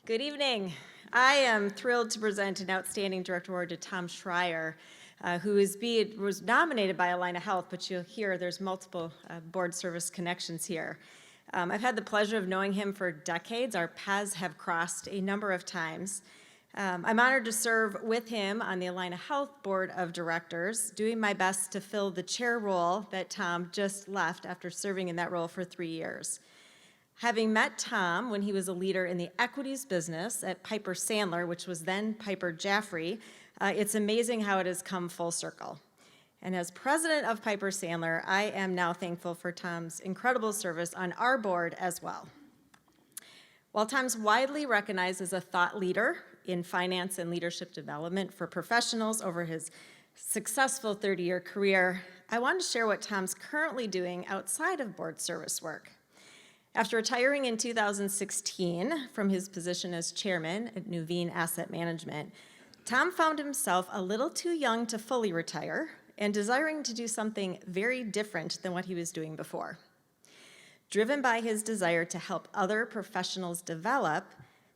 Good evening. I am thrilled to present an outstanding director award to Tom Schreier, who was nominated by Allina Health, but you'll hear there's multiple board service connections here. I've had the pleasure of knowing him for decades. Our paths have crossed a number of times. I'm honored to serve with him on the Allina Health Board of Directors, doing my best to fill the chair role that Tom just left after serving in that role for 3 years. Having met Tom when he was a leader in the equities business at Piper Sandler, which was then Piper Jaffray, it's amazing how it has come full circle. And as president of Piper Sandler, I am now thankful for Tom's incredible service on our board as well. While Tom's widely recognized as a thought leader in finance and leadership development for professionals over his successful 30-year career, I want to share what Tom's currently doing outside of board service work. After retiring in 2016 from his position as chairman at Nuveen Asset Management, Tom found himself a little too young to fully retire and desiring to do something very different than what he was doing before. Driven by his desire to help other professionals develop,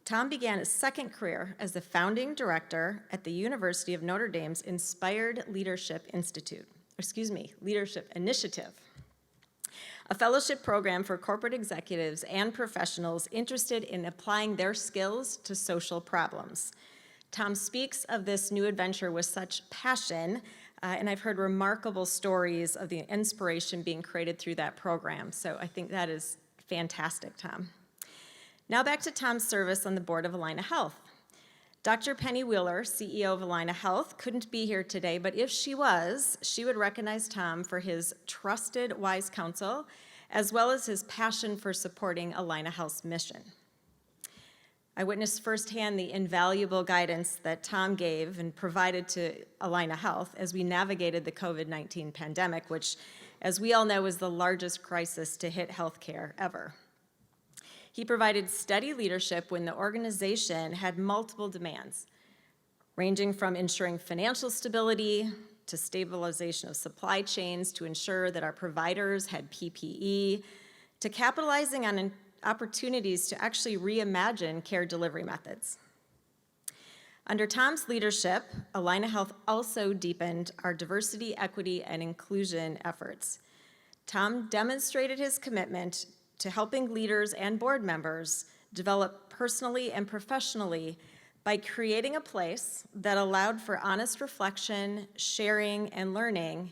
Tom began a second career as the founding director at the University of Notre Dame's Inspired Leadership Leadership Initiative, a fellowship program for corporate executives and professionals interested in applying their skills to social problems. Tom speaks of this new adventure with such passion, and I've heard remarkable stories of the inspiration being created through that program. So I think that is fantastic, Tom. Now back to Tom's service on the board of Allina Health. Dr. Penny Wheeler, CEO of Allina Health, couldn't be here today, but if she was, she would recognize Tom for his trusted, wise counsel, as well as his passion for supporting Allina Health's mission. I witnessed firsthand the invaluable guidance that Tom gave and provided to Allina Health as we navigated the COVID-19 pandemic, which, as we all know, was the largest crisis to hit healthcare ever. He provided steady leadership when the organization had multiple demands, ranging from ensuring financial stability to stabilization of supply chains to ensure that our providers had PPE, to capitalizing on opportunities to actually reimagine care delivery methods. Under Tom's leadership, Allina Health also deepened our diversity, equity, and inclusion efforts. Tom demonstrated his commitment to helping leaders and board members develop personally and professionally by creating a place that allowed for honest reflection, sharing, and learning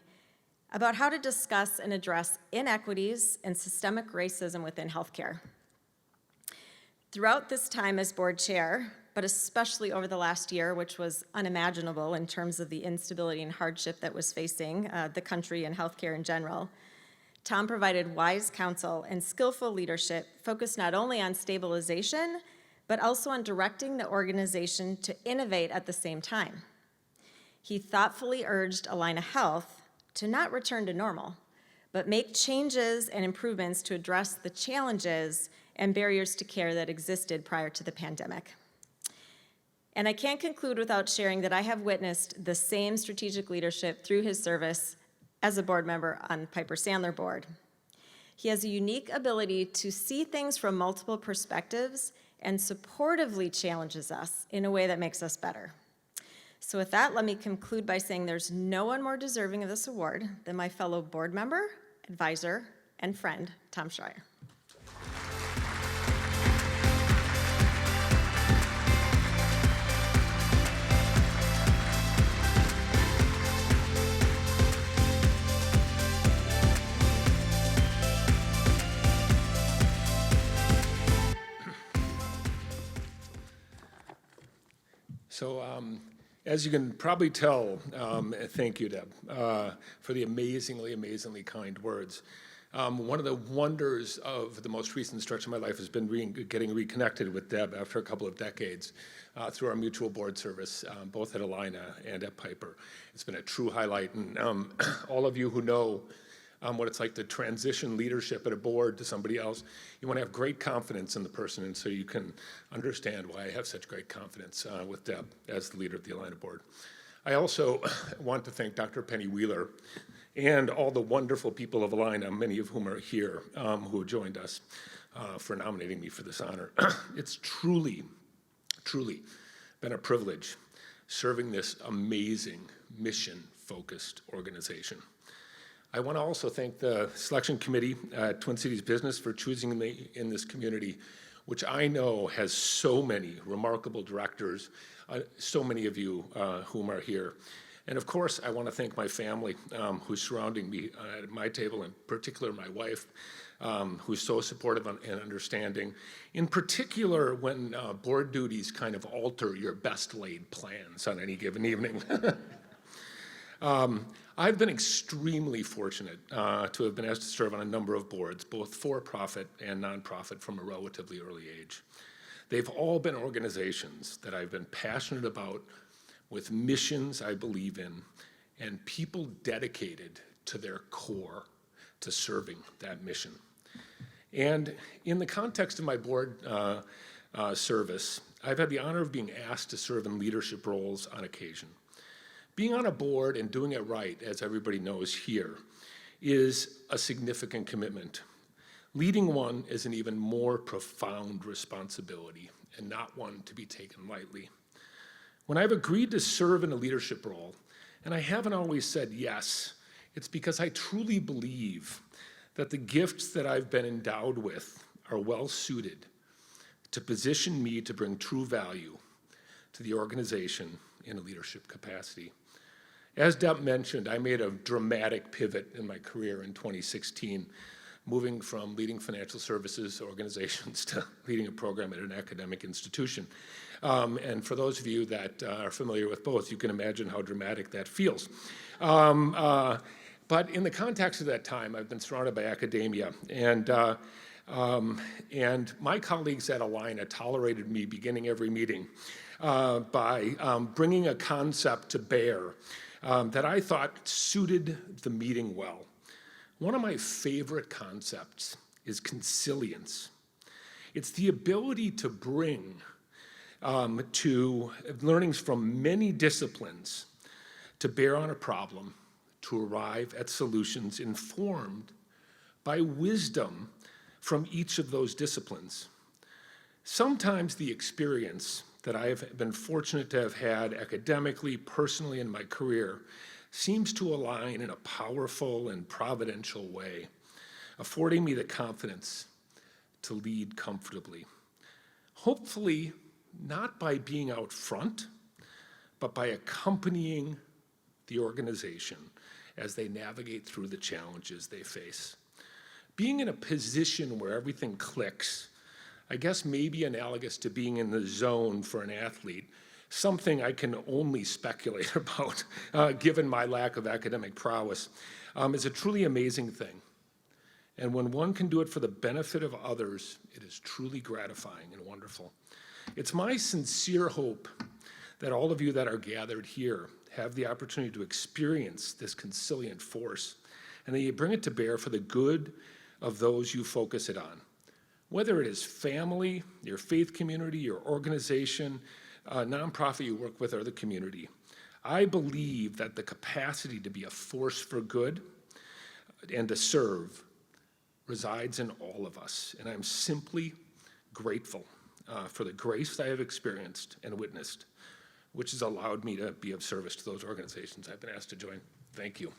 about how to discuss and address inequities and systemic racism within healthcare. Throughout this time as board chair, but especially over the last year, which was unimaginable in terms of the instability and hardship that was facing the country and healthcare in general, Tom provided wise counsel and skillful leadership focused not only on stabilization, but also on directing the organization to innovate at the same time. He thoughtfully urged Allina Health to not return to normal, but make changes and improvements to address the challenges and barriers to care that existed prior to the pandemic. And I can't conclude without sharing that I have witnessed the same strategic leadership through his service as a board member on Piper Sandler board. He has a unique ability to see things from multiple perspectives and supportively challenges us in a way that makes us better. So with that, let me conclude by saying there's no one more deserving of this award than my fellow board member, advisor, and friend, Tom Schreier. So as you can probably tell, thank you, Deb, for the amazingly kind words. One of the wonders of the most recent stretch of my life has been getting reconnected with Deb after a couple of decades through our mutual board service, both at Allina and at Piper. It's been a true highlight, and all of you who know what it's like to transition leadership at a board to somebody else, you want to have great confidence in the person, and so you can understand why I have such great confidence with Deb as the leader of the Allina board. I also want to thank Dr. Penny Wheeler and all the wonderful people of Allina, many of whom are here, who joined us for nominating me for this honor. It's truly truly been a privilege serving this amazing mission-focused organization. I want to also thank the selection committee at Twin Cities Business for choosing me in this community, which I know has so many remarkable directors, so many of you whom are here. And of course, I want to thank my family who's surrounding me at my table, in particular my wife, who's so supportive and understanding, in particular when board duties kind of alter your best laid plans on any given evening. I've been extremely fortunate to have been asked to serve on a number of boards, both for-profit and nonprofit, from a relatively early age. They've all been organizations that I've been passionate about, with missions I believe in, and people dedicated to their core to serving that mission. And in the context of my board service, I've had the honor of being asked to serve in leadership roles on occasion. Being on a board and doing it right, as everybody knows here, is a significant commitment. Leading one is an even more profound responsibility, and not one to be taken lightly. When I've agreed to serve in a leadership role, and I haven't always said yes, it's because I truly believe that the gifts that I've been endowed with are well suited to position me to bring true value to the organization in a leadership capacity. As Deb mentioned, I made a dramatic pivot in my career in 2016, moving from leading financial services organizations to leading a program at an academic institution. And for those of you that are familiar with both, you can imagine how dramatic that feels. But in the context of that time, I've been surrounded by academia, and my colleagues at Alina tolerated me beginning every meeting by bringing a concept to bear that I thought suited the meeting well. One of my favorite concepts is consilience. It's the ability to bring to learnings from many disciplines to bear on a problem, to arrive at solutions informed by wisdom from each of those disciplines. Sometimes the experience that I have been fortunate to have had academically, personally in my career, seems to align in a powerful and providential way, affording me the confidence to lead comfortably. Hopefully, not by being out front, but by accompanying the organization as they navigate through the challenges they face. Being in a position where everything clicks, I guess maybe analogous to being in the zone for an athlete, something I can only speculate about, given my lack of academic prowess, is a truly amazing thing. And when one can do it for the benefit of others, it is truly gratifying and wonderful. It's my sincere hope that all of you that are gathered here have the opportunity to experience this consilient force, and that you bring it to bear for the good of those you focus it on. Whether it is family, your faith community, your organization, a nonprofit you work with, or the community, I believe that the capacity to be a force for good and to serve resides in all of us. And I'm simply grateful for the grace I have experienced and witnessed, which has allowed me to be of service to those organizations I've been asked to join. Thank you.